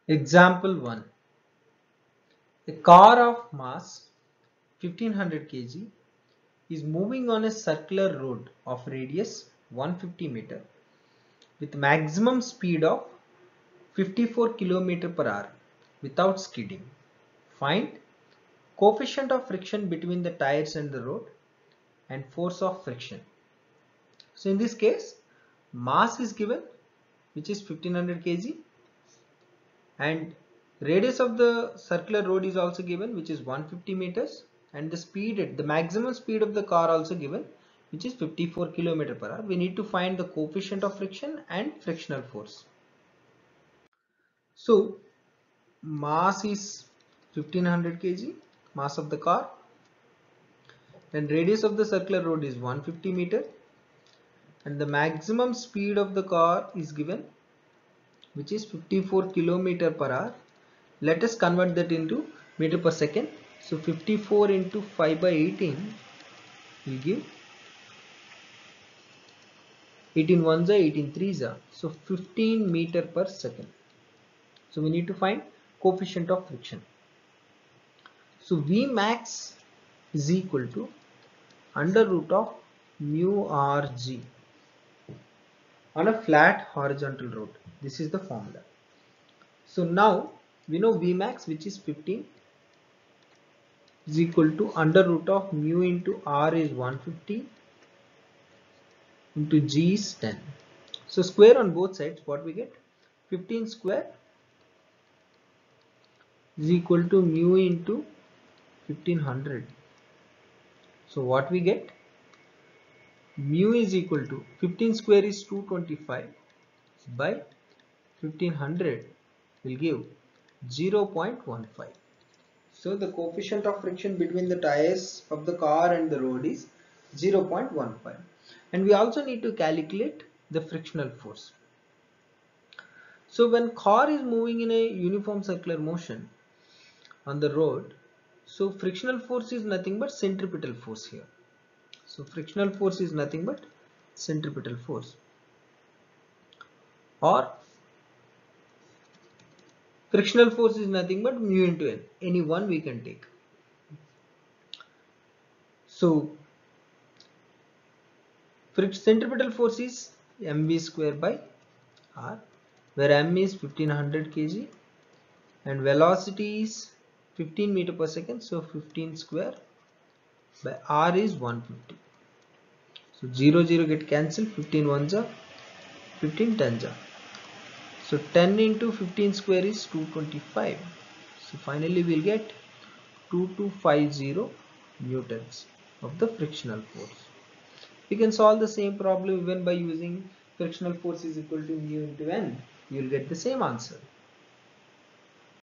Example 1. A car of mass 1500 kg is moving on a circular road of radius 150 meter with maximum speed of 54 km per hour without skidding. Find coefficient of friction between the tires and the road and force of friction. So in this case, mass is given, which is 1500 kg, and radius of the circular road is also given, which is 150 meters, and the maximum speed of the car also given, which is 54 km per hour. We need to find the coefficient of friction and frictional force. So mass is 1500 kg, mass of the car, and radius of the circular road is 150 meter, and the maximum speed of the car is given, which is 54 km per hour. Let us convert that into meter per second. So 54 into 5 by 18 will give 18 ones are 18 threes are, so 15 meter per second. So we need to find coefficient of friction. So V max is equal to under root of mu rg on a flat horizontal road. This is the formula. So now we know V max, which is 15, is equal to under root of mu into r is 150 into g is 10. So square on both sides, what we get? 15 square is equal to mu into 1500. So what we get? Mu is equal to 15 square is 225 by 1500 will give 0.15. So the coefficient of friction between the tires of the car and the road is 0.15. And we also need to calculate the frictional force. So when car is moving in a uniform circular motion on the road, so frictional force is nothing but centripetal force here. So frictional force is nothing but centripetal force, or frictional force is nothing but mu into n. Any one we can take. So centripetal force is mv square by r, where m is 1500 kg and velocity is 15 meter per second. So 15 square by r is 150. So 0 get cancelled. 15 ones are 15 tens are. So 10 into 15 square is 225. So finally we'll get 2250 newtons of the frictional force. We can solve the same problem even by using frictional force is equal to mu into n. You will get the same answer.